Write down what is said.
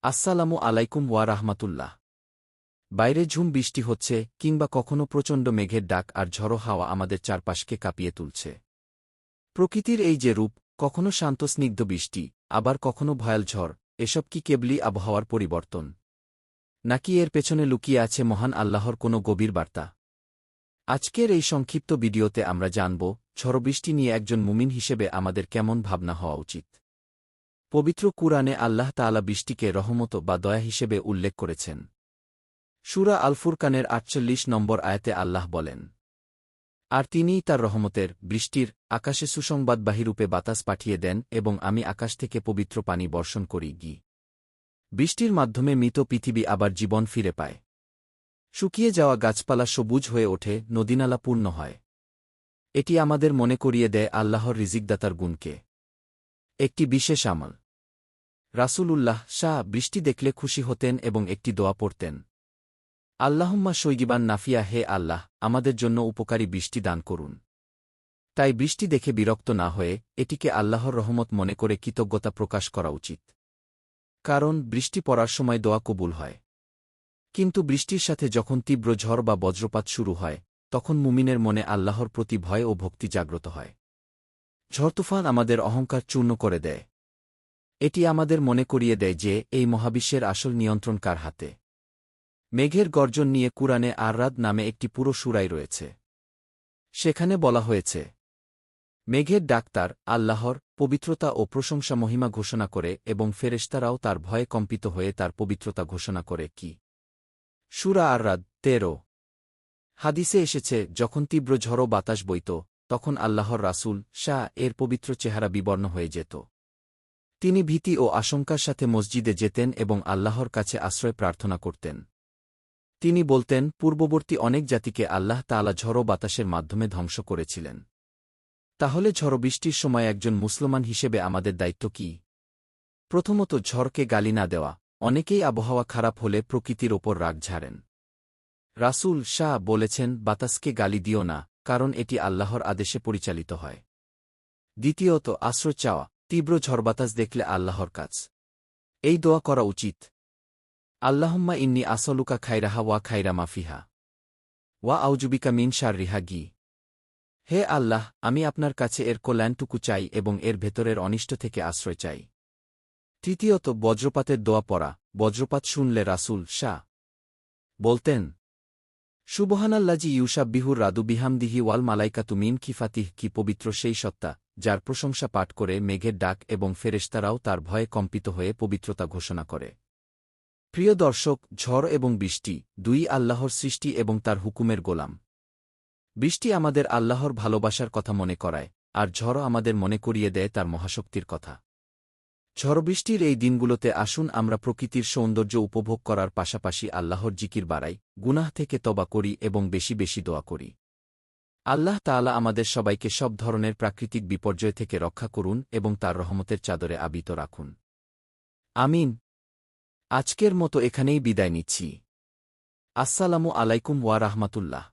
আসসালামু আলাইকুম ওয়া রাহমাতুল্লাহ। বাইরে ঝুম বৃষ্টি হচ্ছে কিংবা কখনো প্রচণ্ড মেঘের ডাক আর ঝড়ো হাওয়া আমাদের চারপাশকে কাঁপিয়ে তুলছে। প্রকৃতির এই যে রূপ, কখনো শান্ত স্নিগ্ধ বৃষ্টি, আবার কখনো ভয়াল ঝড়, এসব কি কেবলই আবহাওয়ার পরিবর্তন, নাকি এর পেছনে লুকিয়ে আছে মহান আল্লাহর কোনো গভীর বার্তা? আজকের এই সংক্ষিপ্ত ভিডিওতে আমরা জানব, ঝড়বৃষ্টি নিয়ে একজন মুমিন হিসেবে আমাদের কেমন ভাবনা হওয়া উচিত। পবিত্র কুরআনে আল্লাহ তাআলা বৃষ্টিকে রহমত বা দয়া হিসেবে উল্লেখ করেছেন। সূরা আল ফুরকানের ৪৮ নম্বর আয়াতে আল্লাহ বলেন, আর তিনিই তার রহমতের, বৃষ্টির, আকাশে সুসংবাদবাহীরূপে বাতাস পাঠিয়ে দেন এবং আমি আকাশ থেকে পবিত্র পানি বর্ষণ করি। বৃষ্টির মাধ্যমে মৃত পৃথিবী আবার জীবন ফিরে পায়। শুকিয়ে যাওয়া গাছপালা সবুজ হয়ে ওঠে, নদীনালা পূর্ণ হয়। এটি আমাদের মনে করিয়ে দেয় আল্লাহর রিজিকদাতার গুণকে। একটি বিশেষ আমল। রাসূলুল্লাহ বৃষ্টি দেখলে খুশি হতেন এবং একটি দোয়া পড়তেন, আল্লাহুম্মা শৈগিবান নাফিয়া, হে আল্লাহ, আমাদের জন্য উপকারী বৃষ্টি দান করুন। তাই বৃষ্টি দেখে বিরক্ত না হয়ে এটিকে আল্লাহর রহমত মনে করে কৃতজ্ঞতা প্রকাশ করা উচিত। কারণ বৃষ্টি পড়ার সময় দোয়া কবুল হয়। কিন্তু বৃষ্টির সাথে যখন তীব্র ঝড় বা বজ্রপাত শুরু হয়, তখন মুমিনের মনে আল্লাহর প্রতি ভয় ও ভক্তি জাগ্রত হয়। ঝড় তুফান আমাদের অহংকার চূর্ণ করে দেয়। এটি আমাদের মনে করিয়ে দেয় যে এই মহাবিশ্বের আসল নিয়ন্ত্রণ কার হাতে। মেঘের গর্জন নিয়ে কুরআনে আর-রাদ নামে একটি পুরো সূরাই রয়েছে। সেখানে বলা হয়েছে, মেঘের ডাক্তার আল্লাহর পবিত্রতা ও প্রশংসা মহিমা ঘোষণা করে এবং ফেরেশতারাও তার ভয়ে কম্পিত হয়ে তার পবিত্রতা ঘোষণা করে। সূরা আর-রাদ ১৩। হাদিসে এসেছে, যখন তীব্র ঝড়ো বাতাস বইত, তখন আল্লাহর রাসূল এর পবিত্র চেহারা বিবর্ণ হয়ে যেত। তিনি ভীতি ও আশঙ্কার সাথে মসজিদে যেতেন এবং আল্লাহর কাছে আশ্রয় প্রার্থনা করতেন। তিনি বলতেন, পূর্ববর্তী অনেক জাতিকে আল্লাহ তাআলা ঝড়ো বাতাসের মাধ্যমে ধ্বংস করেছিলেন। তাহলে ঝড়বৃষ্টির সময় একজন মুসলমান হিসেবে আমাদের দায়িত্ব কি? প্রথমত, ঝড়কে গালি না দেওয়া। অনেকেই আবহাওয়া খারাপ হলে প্রকৃতির ওপর রাগ ঝাড়েন। রাসূল বলেছেন, বাতাসকে গালি দিও না, কারণ এটি আল্লাহর আদেশে পরিচালিত হয়। দ্বিতীয়ত, আশ্রয় চাওয়া। তীব্র ঝড়বাতাস দেখলে আল্লাহর কাছ এই দোয়া করা উচিত, আল্লাহুম্মা ইন্নী আসলুকা খাইরাহা ওয়া খাইরা মাফিহা ওয়া আউজুবিকা মিন শাররিহা। হে আল্লাহ, আমি আপনার কাছে এর কল্যাণটুকু চাই এবং এর ভেতরের অনিষ্ট থেকে আশ্রয় চাই। তৃতীয়ত, বজ্রপাতের দোয়া পড়া। বজ্রপাত শুনলে রাসূল বলতেন, সুবহানাল্লাযী ইউসাব্বিহুর রাদু বিহামদিহি ওয়াল মালাইকাতু মিন খিফাতিহ। পবিত্র সেই সত্তা, যার প্রশংসা পাঠ করে মেঘের ডাক এবং ফেরেশতারাও তার ভয়ে কম্পিত হয়ে পবিত্রতা ঘোষণা করে। প্রিয় দর্শক, ঝড় এবং বৃষ্টি দুই আল্লাহর সৃষ্টি এবং তার হুকুমের গোলাম। বৃষ্টি আমাদের আল্লাহর ভালোবাসার কথা মনে করায়, আর ঝড়ও আমাদের মনে করিয়ে দেয় তার মহাশক্তির কথা। ঝড়বৃষ্টির এই দিনগুলোতে আসুন আমরা প্রকৃতির সৌন্দর্য উপভোগ করার পাশাপাশি আল্লাহর জিকির বাড়াই, গুনাহ থেকে তওবা করি এবং বেশি বেশি দোয়া করি। আল্লাহ তাআলা আমাদের সবাইকে সব ধরনের প্রাকৃতিক বিপর্যয় থেকে রক্ষা করুন এবং তার রহমতের চাদরে আবৃত রাখুন। আমিন। আজকের মতো এখানেই বিদায় নিচ্ছি। আসসালামু আলাইকুম ওয়া রাহমাতুল্লাহ।